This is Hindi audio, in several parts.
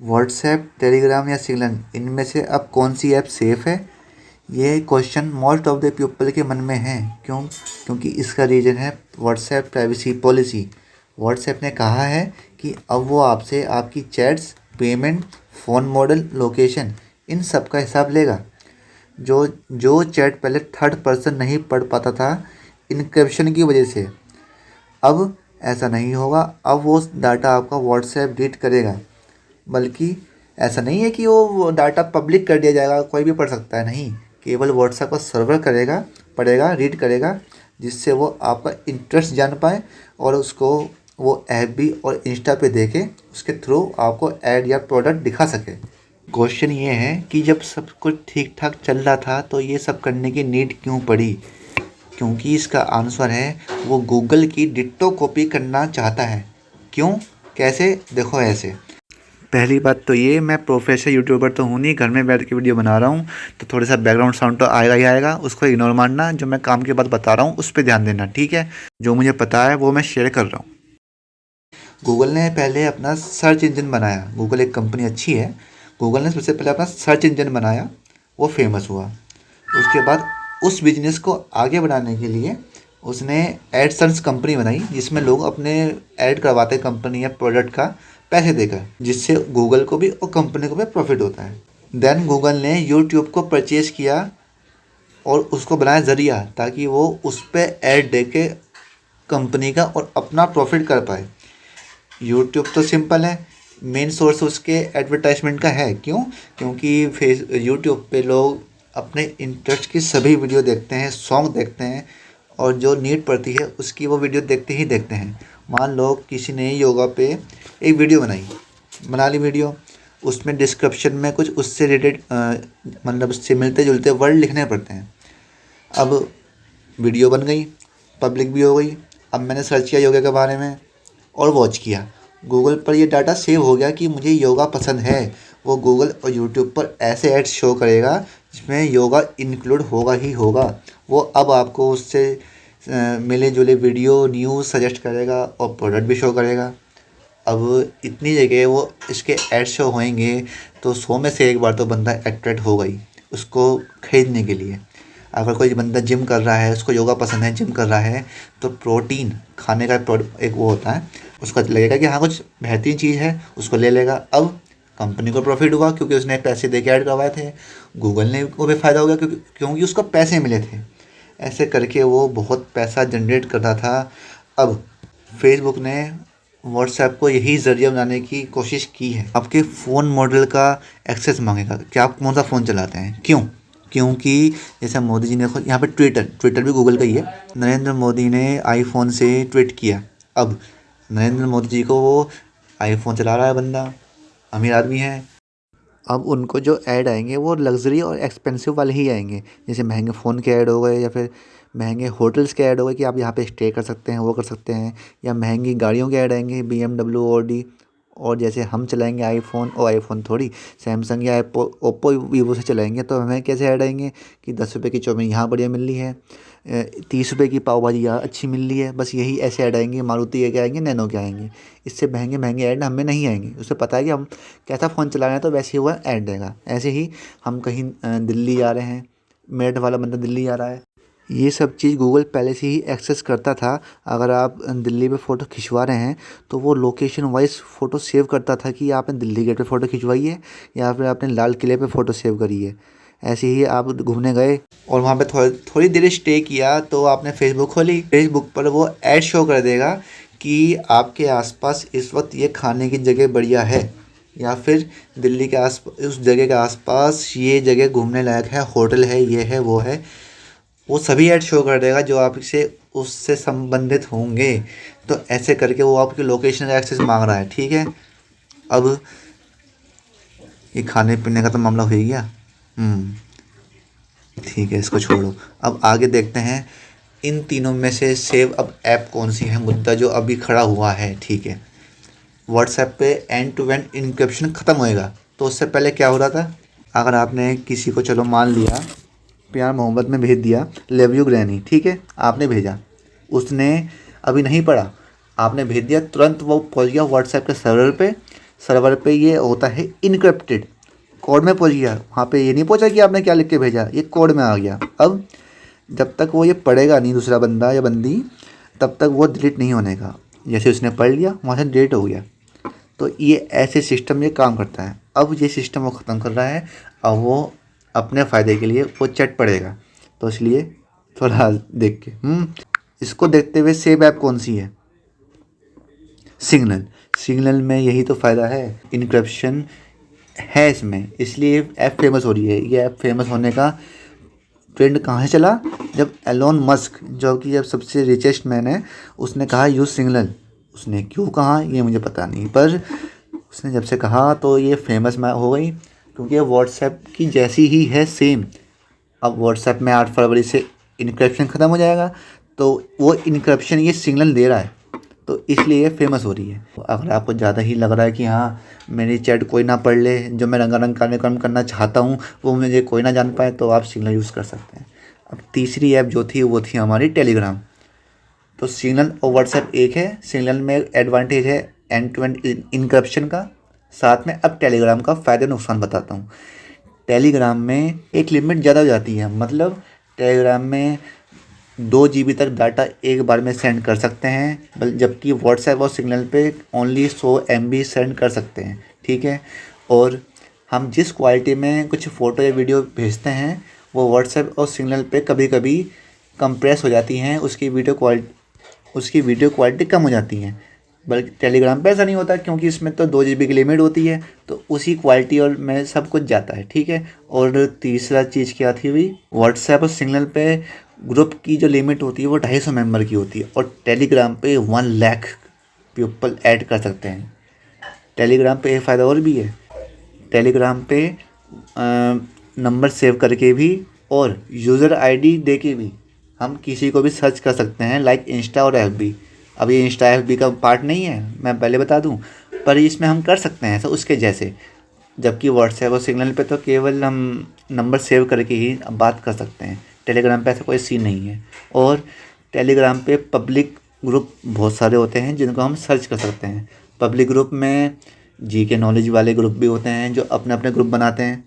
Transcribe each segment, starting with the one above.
व्हाट्सएप, टेलीग्राम या सिग्नल, इनमें से अब कौन सी ऐप सेफ़ है? ये question most of the people के मन में है। क्यों? क्योंकि इसका रीज़न है व्हाट्सएप प्राइवेसी पॉलिसी। व्हाट्सएप ने कहा है कि अब वो आपसे आपकी chats, payment, phone model, location, इन सब का हिसाब लेगा। जो जो चैट पहले थर्ड पर्सन नहीं पढ़ पाता था इनक्रिप्शन की वजह से, अब ऐसा नहीं होगा। अब वो डाटा आपका व्हाट्सएप रीड करेगा। बल्कि ऐसा नहीं है कि वो डाटा पब्लिक कर दिया जाएगा, कोई भी पढ़ सकता है, नहीं। केवल व्हाट्सएप का सर्वर पढ़ेगा, रीड करेगा, जिससे वो आपका इंटरेस्ट जान पाए और उसको वो ऐप भी और इंस्टा पे देखे, उसके थ्रू आपको ऐड या प्रोडक्ट दिखा सके। क्वेश्चन ये है कि जब सब कुछ ठीक ठाक चल रहा था तो ये सब करने की नीड क्यों पड़ी? क्योंकि इसका आंसर है वो गूगल की डिट्टो कॉपी करना चाहता है। क्यों? कैसे? देखो ऐसे। पहली बात तो ये, मैं प्रोफेशनल यूट्यूबर तो हूँ नहीं, घर में बैठ के वीडियो बना रहा हूँ, तो थोड़ा सा बैकग्राउंड साउंड तो आएगा ही आएगा, उसको इग्नोर मारना। जो मैं काम की बात बता रहा हूँ उस पर ध्यान देना, ठीक है? जो मुझे पता है वो मैं शेयर कर रहा हूँ। गूगल ने पहले अपना सर्च इंजन बनाया। गूगल एक कंपनी अच्छी है। गूगल ने सबसे पहले अपना सर्च इंजन बनाया, वो फेमस हुआ। उसके बाद उस बिजनेस को आगे बढ़ाने के लिए उसने एडसेंस कंपनी बनाई, जिसमें लोग अपने ऐड करवाते कंपनी या प्रोडक्ट का पैसे देकर, जिससे गूगल को भी और कंपनी को भी प्रॉफिट होता है। देन गूगल ने यूट्यूब को परचेज़ किया और उसको बनाया ज़रिया, ताकि वो उस पर ऐड दे के कंपनी का और अपना प्रॉफिट कर पाए। यूट्यूब तो सिंपल है, मेन सोर्स उसके एडवर्टाइजमेंट का है। क्यों? क्योंकि यूट्यूब पे लोग अपने इंटरेस्ट की सभी वीडियो देखते हैं, सॉन्ग देखते हैं, और जो नीड पड़ती है उसकी वो वीडियो देखते ही देखते हैं। मान लो किसी ने योगा पे एक वीडियो बना ली वीडियो, उसमें डिस्क्रिप्शन में कुछ उससे रिलेटेड मतलब उससे मिलते जुलते वर्ड लिखने पड़ते हैं। अब वीडियो बन गई, पब्लिक भी हो गई। अब मैंने सर्च किया योगा के बारे में और वॉच किया। गूगल पर ये डाटा सेव हो गया कि मुझे योगा पसंद है। वो गूगल और यूट्यूब पर ऐसे ऐड्स शो करेगा जिसमें योगा इंक्लूड होगा ही होगा। वो अब आपको उससे मिले जुले वीडियो, न्यूज़ सजेस्ट करेगा और प्रोडक्ट भी शो करेगा। अब इतनी जगह वो इसके ऐड शो होंगे तो 100 में से एक बार तो बंदा अट्रैक्ट होगा ही उसको खरीदने के लिए। अगर कोई बंदा जिम कर रहा है, उसको योगा पसंद है, जिम कर रहा है, तो प्रोटीन खाने का एक वो होता है, उसको लगेगा कि हाँ कुछ बेहतरीन चीज़ है, उसको ले लेगा। अब कंपनी को प्रॉफिट हुआ क्योंकि उसने पैसे दे के ऐड करवाए थे। गूगल ने को भी फ़ायदा हो गया क्योंकि उसको पैसे मिले थे। ऐसे करके वो बहुत पैसा जनरेट कर रहा था। अब फेसबुक ने व्हाट्सएप को यही ज़रिया बनाने की कोशिश की है। आपके फ़ोन मॉडल का एक्सेस मांगेगा कि आप कौन सा फ़ोन चलाते हैं। क्यों? क्योंकि जैसे मोदी जी ने यहाँ पे ट्विटर भी गूगल का ही है। नरेंद्र मोदी ने आईफोन से ट्वीट किया। अब नरेंद्र मोदी जी को वो आईफोन चला रहा है बंदा, अमीर आदमी है। अब उनको जो ऐड आएंगे वो लग्जरी और एक्सपेंसिव वाले ही आएंगे, जैसे महंगे फ़ोन के ऐड हो गए, या फिर महंगे होटल्स के ऐड हो गए कि आप यहाँ पे स्टे कर सकते हैं, वो कर सकते हैं। या महंगी गाड़ियों के ऐड आएंगे, BMW, ऑडी। और जैसे हम चलाएंगे आईफोन, और आईफोन थोड़ी सैमसंग या ओप्पो, वीवो से चलाएंगे, तो हमें कैसे ऐड आएंगे कि 10 रुपये की चाउमीन यहाँ बढ़िया मिल रही है, 30 रुपये की पाव भाजी यहाँ अच्छी मिल रही है। बस यही ऐसे ऐड आएंगे। मारुति के आएंगे, नैनो के आएंगे। इससे महंगे महंगे ऐड हमें नहीं आएंगे। उसे पता है कि हम कैसा फ़ोन चला रहे हैं, तो वैसे ही हुआ ऐड देगा। ऐसे ही हम कहीं दिल्ली जा रहे हैं, मेरठ वाला बंदा दिल्ली जा रहा है, ये सब चीज़ गूगल पहले से ही एक्सेस करता था। अगर आप दिल्ली में फ़ोटो खिंचवा रहे हैं तो वो लोकेशन वाइज फ़ोटो सेव करता था कि आपने दिल्ली गेट पे फ़ोटो खिंचवाई है या फिर आपने लाल किले पे फ़ोटो सेव करी है। ऐसे ही आप घूमने गए और वहाँ पे थोड़ी देर स्टे किया, तो आपने फेसबुक खोली, फेसबुक पर वो ऐड शो कर देगा कि आपके आसपास इस वक्त ये खाने की जगह बढ़िया है, या फिर दिल्ली के आस उस जगह के आसपास ये जगह घूमने लायक है, होटल है, ये है, वो है। वो सभी ऐड शो कर देगा जो आपसे उससे संबंधित होंगे। तो ऐसे करके वो आपकी लोकेशन एक्सेस मांग रहा है, ठीक है। अब ये खाने पीने का तो मामला हो ही गया। ठीक है, इसको छोड़ो। अब आगे देखते हैं इन तीनों में से सेव अब ऐप कौन सी है, मुद्दा जो अभी खड़ा हुआ है, ठीक है। व्हाट्सएप पे एंड टू एंड इनक्रिप्शन ख़त्म होएगा, तो उससे पहले क्या हो रहा था? अगर आपने किसी को, चलो मान लिया, प्यार मोहब्बत में भेज दिया, लव यू ग्रैनी, ठीक है, आपने भेजा, उसने अभी नहीं पढ़ा, आपने भेज दिया, तुरंत वो पहुंच गया व्हाट्सएप के सर्वर पे, सर्वर पे ये होता है इनक्रिप्टेड, कोड में पहुंच गया, वहाँ पे ये नहीं पहुंचा कि आपने क्या लिख के भेजा, ये कोड में आ गया। अब जब तक वो ये पढ़ेगा नहीं दूसरा बंदा या बंदी, तब तक वो डिलीट नहीं होने का। जैसे उसने पढ़ लिया वहाँ से डिलीट हो गया। तो ये ऐसे सिस्टम ये काम करता है। अब ये सिस्टम वो ख़त्म कर रहा है, अब वो अपने फ़ायदे के लिए वो चैट पढ़ेगा। तो इसलिए थोड़ा देख के इसको देखते हुए सेव ऐप कौन सी है? सिग्नल। सिग्नल में यही तो फ़ायदा है, इनक्रिप्शन है इसमें, इसलिए ऐप फेमस हो रही है। ये ऐप फेमस होने का ट्रेंड कहाँ से चला? जब एलोन मस्क, जो कि जब सबसे रिचेस्ट मैन है, उसने कहा यूज़ सिग्नल। उसने क्यों कहा ये मुझे पता नहीं, पर उसने जब से कहा तो ये फेमस हो गई, क्योंकि ये व्हाट्सएप की जैसी ही है सेम। अब व्हाट्सएप में 8 फरवरी से इनक्रिप्शन ख़त्म हो जाएगा, तो वो इनक्रिप्शन ये सिग्नल दे रहा है, तो इसलिए ये फेमस हो रही है। अगर आपको ज़्यादा ही लग रहा है कि हाँ मेरी चैट कोई ना पढ़ ले, जो मैं रंगारंग कार्यक्रम करना चाहता हूँ वो मुझे कोई ना जान पाए, तो आप सिग्नल यूज़ कर सकते हैं। अब तीसरी ऐप जो थी वो थी हमारी टेलीग्राम। तो सिग्नल और व्हाट्सएप एक है। सिग्नल में एडवांटेज है एंड टू एंड इनक्रिप्शन का, साथ में अब टेलीग्राम का फ़ायदा नुकसान बताता हूँ। टेलीग्राम में एक लिमिट ज़्यादा हो जाती है, मतलब टेलीग्राम में 2 GB तक डाटा एक बार में सेंड कर सकते हैं, जबकि व्हाट्सएप और सिग्नल पे ओनली 100 MB सेंड कर सकते हैं, ठीक है। और हम जिस क्वालिटी में कुछ फ़ोटो या वीडियो भेजते हैं वो व्हाट्सएप और सिग्नल पे कभी कभी कंप्रेस हो जाती हैं, उसकी वीडियो क्वालिटी कम हो जाती है। बल्कि टेलीग्राम पे ऐसा नहीं होता, क्योंकि इसमें तो 2 GB की लिमिट होती है, तो उसी क्वालिटी और में सब कुछ जाता है, ठीक है। और तीसरा चीज़ क्या थी भाई, व्हाट्सएप और सिग्नल पे ग्रुप की जो लिमिट होती है वो 250 मेंबर की होती है, और टेलीग्राम पे 1 लाख पीपल ऐड कर सकते हैं। टेलीग्राम पे एक फ़ायदा और भी है, टेलीग्राम पे नंबर सेव करके भी और यूज़र ID दे के भी हम किसी को भी सर्च कर सकते हैं, लाइक इंस्टा और FB। अब ये इंस्टा FB का पार्ट नहीं है, मैं पहले बता दूं, पर इसमें हम कर सकते हैं ऐसा उसके जैसे। जबकि व्हाट्सएप और सिग्नल पे तो केवल हम नंबर सेव करके ही बात कर सकते हैं, टेलीग्राम पे ऐसा कोई सीन नहीं है। और टेलीग्राम पे पब्लिक ग्रुप बहुत सारे होते हैं जिनको हम सर्च कर सकते हैं। पब्लिक ग्रुप में GK नॉलेज वाले ग्रुप भी होते हैं जो अपने अपने ग्रुप बनाते हैं,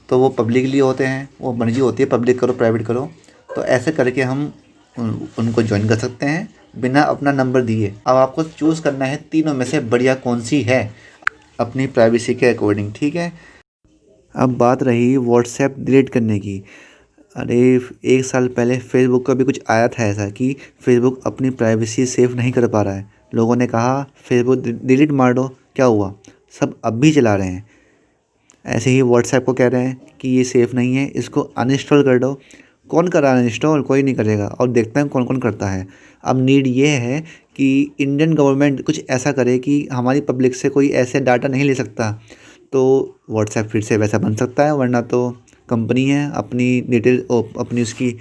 तो वो पब्लिकली होते हैं, वो मर्जी होती है पब्लिक करो प्राइवेट करो। तो ऐसे करके हम उनको ज्वाइन कर सकते हैं बिना अपना नंबर दिए। अब आपको चूज़ करना है तीनों में से बढ़िया कौन सी है अपनी प्राइवेसी के अकॉर्डिंग, ठीक है। अब बात रही व्हाट्सएप डिलीट करने की। अरे 1 साल पहले फेसबुक का भी कुछ आया था ऐसा कि फेसबुक अपनी प्राइवेसी सेव नहीं कर पा रहा है। लोगों ने कहा फेसबुक डिलीट मार दो, क्या हुआ? सब अब भी चला रहे हैं। ऐसे ही व्हाट्सएप को कह रहे हैं कि ये सेफ़ नहीं है, इसको अनइंस्टॉल कर दो। कौन कर रहा है अनइंस्टॉल? कोई नहीं करेगा, और देखते हैं कौन कौन करता है। अब नीड ये है कि इंडियन गवर्नमेंट कुछ ऐसा करे कि हमारी पब्लिक से कोई ऐसे डाटा नहीं ले सकता, तो व्हाट्सएप फिर से वैसा बन सकता है, वरना तो कंपनी है, अपनी डिटेल अपनी उसकी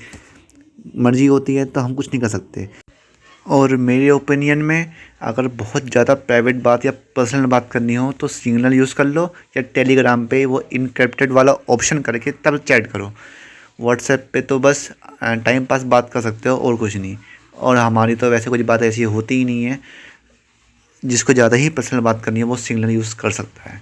मर्जी होती है, तो हम कुछ नहीं कर सकते। और मेरे ओपिनियन में अगर बहुत ज़्यादा प्राइवेट बात या पर्सनल बात करनी हो तो सिग्नल यूज़ कर लो, या टेलीग्राम पे वो इनक्रिप्टेड वाला ऑप्शन करके तब चैट करो। व्हाट्सएप पे तो बस टाइम पास बात कर सकते हो और कुछ नहीं, और हमारी तो वैसे कुछ बात ऐसी होती ही नहीं है। जिसको ज़्यादा ही पर्सनल बात करनी है वो सिग्नल यूज़ कर सकता है।